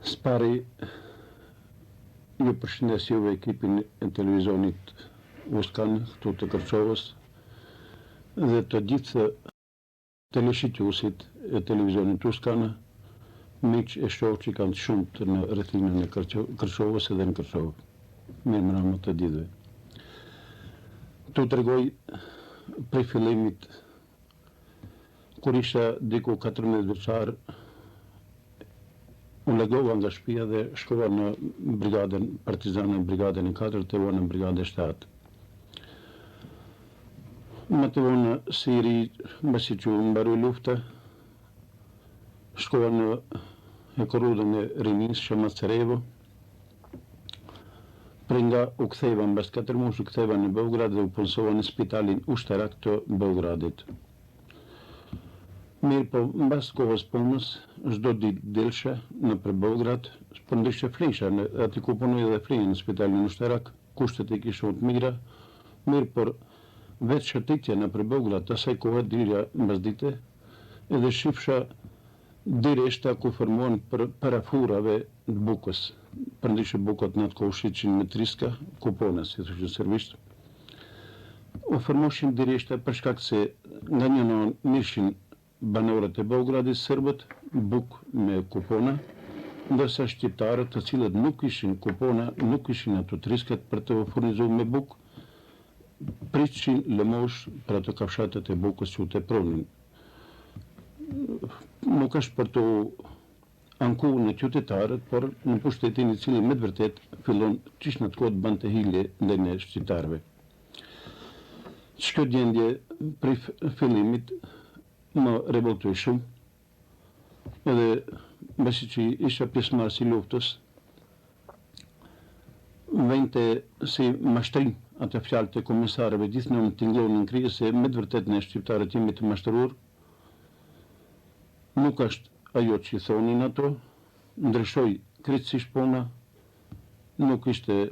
Spari, ju përshëndes juve ekipin e televizionit Uskan, këtu të Kërçovës, dhe të gjithë teleshqytuesit e televizionit Uskan, miq e shoh që kanë të shumt në rrethinën e Kërçovës edhe në Kërçovë. Mirëmbrëma të gjithëve. Tu tregoj prej fillimit, kur isha diku 14 vjeçar, u largova nga shtëpia dhe shkova në brigadën partizane, brigadën e 4 të vonë në brigadën e 7. Më të vonë si i ri, mbasi që mbaroi lufta, shkova në Hekorudën e rinis, Shamacerevo. Prej nga u ktheva, mbas 4 muaj u ktheva në Beograd dhe u punësova në spitalin ushtarak të Beogradit. Mirë po, mbas kohës punës, çdo ditë dilsha nëpër Beograd, po ndryshe flisha, aty ku punoj dhe flinja në spitalin ushtarak, kushtet e kisha të mira, mirë por vetë shëtitja nëpër Beograd, asaj kohe dilja mbas dite, edhe shifsha direshta ku formuan për parafurave të bukës. Përndryshe bukat në atë kohë shiqin me triska, kupona, si thoshin servisht. U formoshin direshta për shkak se nga një anë mirshin banorët e Beogradit serbët, buk me kupona, ndërsa shqiptarët të cilët nuk ishin kupona, nuk ishin ato triskat për të furnizuar me buk, prishin lëmosh për ato kafshatet e bukës që u tepronin. Nuk është për të anku në qytetarët, por në pushtetin i cili me të vërtet fillon qish në të kohë të bante hile ndaj ne shqiptarëve. Çdo gjendje prej fillimit më revoltoi shumë, edhe mbasi që isha pjesëmarrës i luftës, vente si mashtrim atë fjalët e komisarëve, gjithmonë tingëllonin në krye se me të vërtet ne shqiptarët jemi të mashtruar. Nuk është ajo që i thonin ato, ndryshoi krejtësisht puna, nuk ishte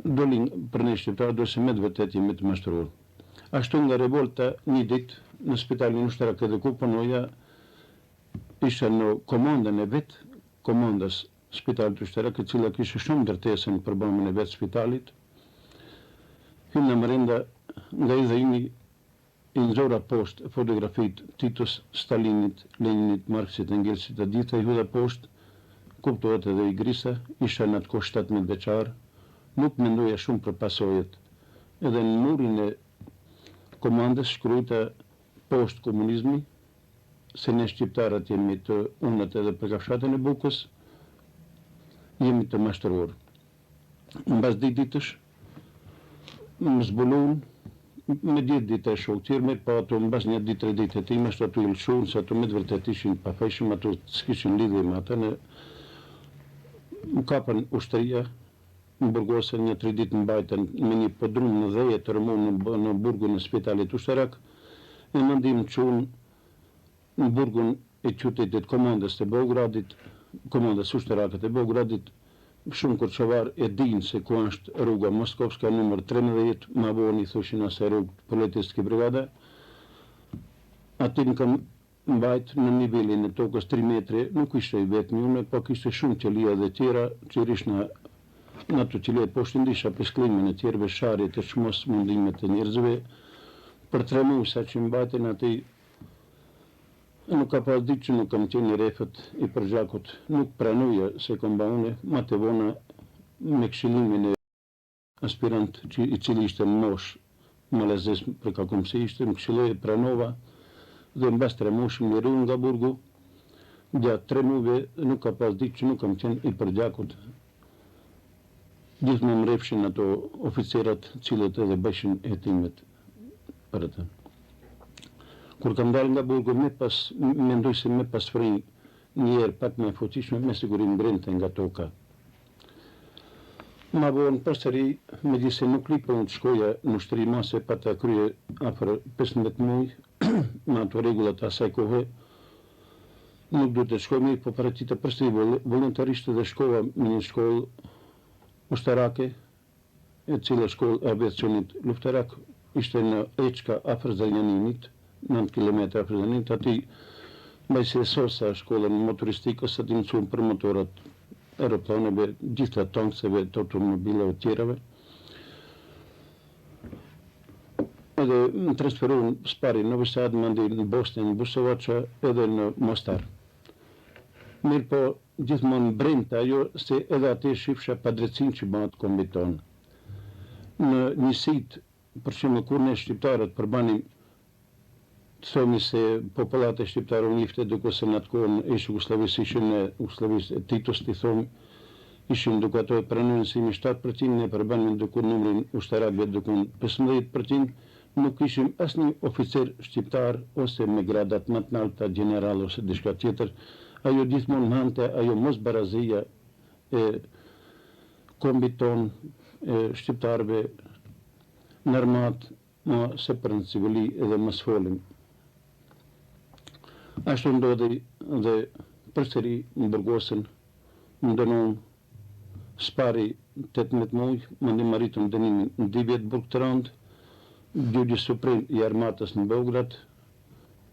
dolin për ne shqiptarë, do se me të vërtet jemi të mashtruar. Ashtu nga revolta një ditë në spitalin ushtarak edhe ku punoja, isha në komandën e vet, komandës spitalit ushtarak, e cila kishte shumë ndërtesën për bëmën e vet spitalit. Hym në mrenda nga idhëimi i nxora poshtë fotografit Titos, Stalinit, Leninit, Marksit, Engelsit, të gjitha i hudha poshtë, kuptohet edhe i grisa, isha në atë kohë 17 vjeçar, nuk mendoja shumë për pasojët. Edhe në murin e komandës shkruajta poshtë komunizmi, se ne shqiptarët jemi të unët edhe për kafshatën e bukës, jemi të mashtruar. Mbas 10 ditësh, më zbuluan, me 10 ditë e shokë tjerë, mirë pa ato mbas një ditë, 3 ditë e tim, ashtu ato i lëshuan, se ato me të vërtet ishin pafajshëm, ato s'kishin lidhje me ata, më kapën ushtëria, më burgosën një 3 ditë mbajtën me një podrum në dheje të rëmon në burgun e spitalit ushtarak, e më ndim çun në burgun e qytetit komandës të Beogradit, komandës ushtarakët e Beogradit. Shumë kërçovar e dinë se ku është rruga Moskovska numër 13, ma voni thoshin asaj rrugë policijske brigada. Aty më kam mbajt në nivelin e tokës 3 metre, nuk ishte i vetmi unë, po kishte shumë qelia dhe tjera, që rish në ato qelia poshtë ndisha pesklimin e tjerëve, sharjet e çmos mundimet e njerëzve. Për 3 muaj sa që mbajten aty, nuk ka pas ditë që nuk kam qenë i refët i përgjakut, nuk pranoja se kam ba une, ma të vona me këshillimin e aspirant i cili ishte në mosh, më lezes për ka këmë se ishte, më këshilloj pranova, dhe në bas 3 muaj më liruan nga burgu, gjatë 3 muajve nuk ka pas ditë që nuk kam qenë i përgjakut. Gjithë më refshin ato oficerat cilët edhe bëshin hetimet për atë. Kur kam dalë nga burgu, mendoj se me pas fri njerë pak me fuqishme, me sigurim brente nga toka. Ma vonë përsëri, me gjithë se nuk lipon të shkoja në ushtëri mase pa ta krye afër 15 muaj, me ato regullat asaj kohë, nuk du të shkoj mirë, po para qita përsëri volontarisht dhe shkova në një shkollë ushtarake, e cila shkollë e aviacionit luftarak, ishte në Eçka afër Zrenjaninit, 9 km afër Zrenjaninit, aty Mbajse e sosa shkollën motoristikë ose të mësuan për motorat aeroplaneve, gjitha tankseve, të automobileve tjerave. Edhe më transferuan spari në Novi Sad, mandi në Bosnë, në Busovača edhe në Mostar. Mirë po, gjithmonë brenda ajo se edhe atë shifsha padrejtësinë që bëhet kombit tonë. Në njësit, për shembull kur ne shqiptarët përbanim të thomi se popullat e shqiptarë u njifte duke se në atë kohën ish Jugosllavisë ishin në Jugosllavisë Titos të thomi, ishin duke ato e pranuar si 7%, ne përbanim duke numrin ushtarëve duke 15%, nuk ishim asnjë oficer shqiptar ose me gradat më të larta general ose diçka tjetër. Ajo gjithmonë hante ajo mosbarazia e kombit ton e shqiptarëve në armatë, ma se për në civili edhe më sfolim. Ashtu ndodhi dhe përsëri në Burgosën, më dënon spari 18 muaj, më ndihmë arritëm dënimin në 2 vjet burg të rënd, gjyqi suprim i armatës në Beograd,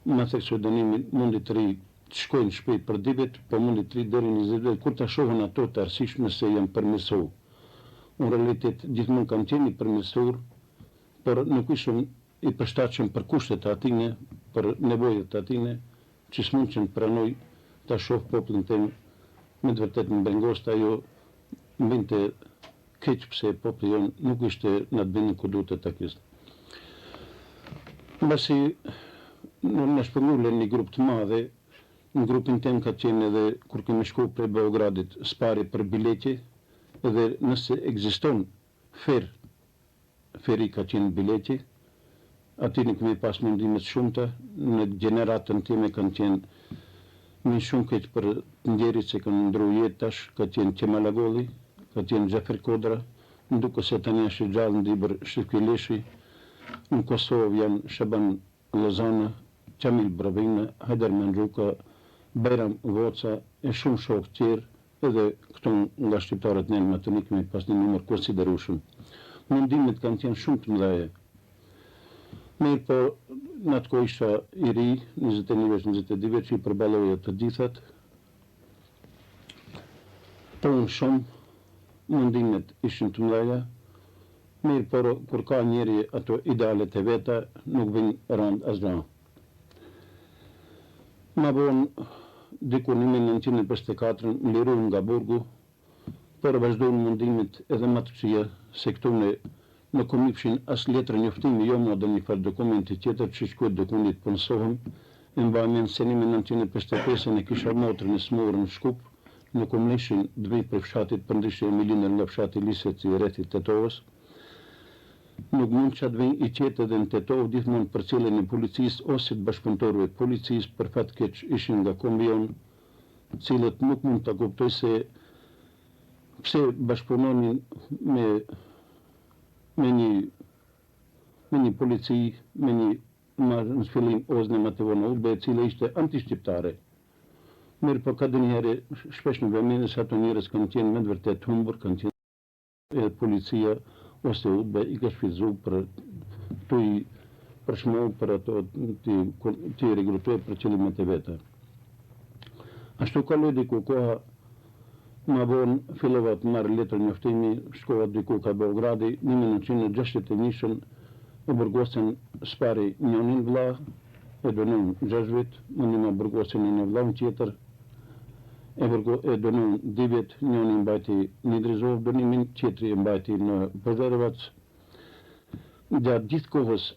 më thekso dënimin mundi të ri të shkojnë shpejt për 2 vjet, po mundi të ri deri në 20 vjet, kur ta shohën ato të arsyeshme se janë përmirësuar. Në realitet gjithmonë kanë qenë i përmirësuar, por nuk ishim i përshtatshëm për kushtet e atine, për nevojat e atine, që s'mund që në pranoj ta shoh popullin tem me të vërtet në bengost ajo më binte keq pse populli jon nuk ishte në atë vendin ku duhet ta kishte. Mbasi në shpëngullën një grup të madhe, në grupin tem ka qenë edhe kur kemi shku prej Beogradit spari për biletje, edhe nëse ekziston feri ka qenë biletje, aty në kemi pas mundimet shumëta, në gjeneratën time kanë qenë më shumë keq për të njerit se kanë ndru jetë tash, ka qenë Qemalagolli, ka qenë Xhafer Kodra, nduke se tani është i gjallë Ndibër Shifki Leshi, në Kosovë janë Shaban Lozana, Qamil Bravina, Hajder Mandruka, Bajram Voca, e shumë shokë tjerë, edhe këto nga shqiptarët ne më të kemi pas një numër konsiderueshëm. Mundimet kanë qenë shumë të mëdha. Mirë po, në atë kohë isha i ri, 21 veç, 22 veç, i përbaloja të dithat. Po unë shumë, mundimet ishin të mëdha. Mirë por, kur ka njeri ato idealet e veta, nuk vinë rand asgjë. Ma vonë, diku në 1954, më liruam nga burgu, por vazhdojnë mundimit edhe më të këqija, se këtu në komipshin as letër njoftimi, jo më dhe një farë dokumenti tjetër që shkuet dokumendit punësohëm, në mbajmjen se 1955 e kisha motrën e smurën në Shkup, në komnishin dvej për fshatit për ndryshe e milindër nga fshati Liset i rrethit Tetovës. Nuk mund që atë i qetë edhe në Tetovë, gjithmonë për cilën e policisë ose të bashkëpunëtorëve të policisë, për fat keq ishin nga kombion, cilët nuk mund të kuptoj se pse bashkëpunonin me një polici, me një në fillim Ozne Matevona Ube, e cila ishte anti-shqiptare. Mirë po ka dhe njëherë, shpesh në vëmendje se ato njerëz kanë qenë me të vërtet humbur, kanë qenë edhe policia ose Ube i ka shfrytzuar për të i përshmau për ato të i regrutoj për qëllimet e veta. Ashtu kaloi diku koha, ma vonë fillova të marrë letër njoftimi, shkova diku ka Beogradi, 1961 e burgosen spari njonin vlla, e dënon 6 vjet, mundi ma burgosen një vllaun tjetër, e dënon 2 vjet, njoni mbajti në Drizov, dënimin tjetri e mbajti në Požarevac. Gjatë gjithë kohës,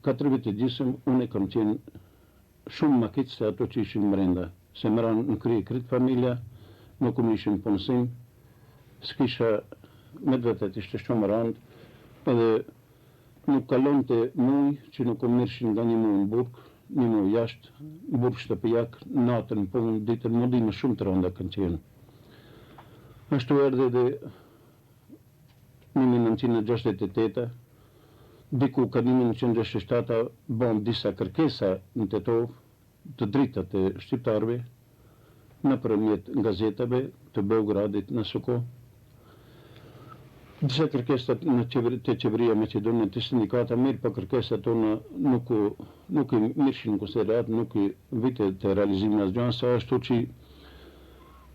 4 vjet e gjysmë, unë kam qenë shumë më keq se ato që ishin brenda, se më ranë në kryet familja, nuk më ishin punësim, s'kisha me të vërtet ishte shumë rand, edhe nuk kalonte muaj që nuk më mirshin nga një muaj në burg, një muaj jashtë, në burg shtëpijak, natën, punë, ditën, mundime shumë të randa kanë qenë. Ashtu erdhe dhe 1968, diku ka 1967, bën disa kërkesa në Tetovë të dritat e shqiptarëve, në përmjet gazetave të Beogradit në Soko. Disa kërkesat të qeveria Maqedonie të sindikata mirë, po kërkesat tona nuk i mirëshin në konsiderat, nuk i vite të realizimin asgjë, sa ashtu që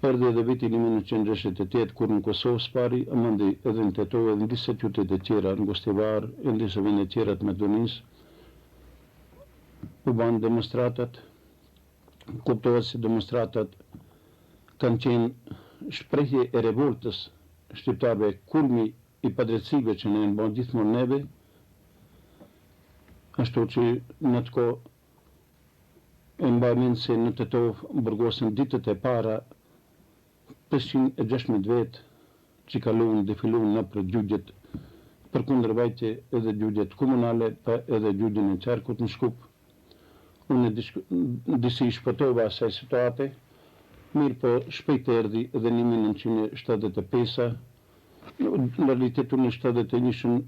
erdhi edhe viti 1968 kur në Kosovë spari, amandi edhe në Tetove edhe në disa qytete tjera, në Gostivar, e në disa vende tjera të Maqedonisë, u banë demonstratat, kuptohet se demonstratat kanë qenë shprehje e revoltës shqiptarëve, kulmi i padrejtësive që ne bën gjithmonë neve, ashtu që në të kohë e mbaj mend se në Tetovë burgosën ditët e para 516 vetë që kaluan defiluan në për gjugjet për kundërvajtje edhe gjugjet komunale, pa edhe gjugjen e qarkut në Shkup. Unë disi shpëtova asaj situate, mirë po shpejt erdhi edhe 1975, në realitet unë në 71,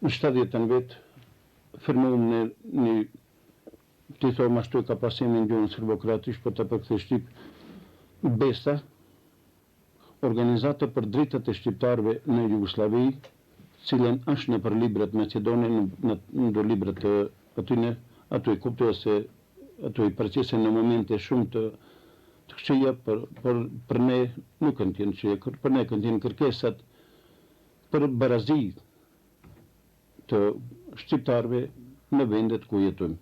në 70 vetë firmohëm në një, të thomë ashtu e ka pasimin gjuhën serbokratisht, po të përkëthe shqip, BESA, organizata për drejtat e shqiptarëve në Jugoslavi, cilën është në për librat Maqedone, në librat të atyne, ato i kuptohet se ato i përqese në momente shumë të këqija, për ne nuk kanë qenë këqija, për ne kanë qenë kërkesat për barazi të shqiptarëve në vendet ku jetojmë.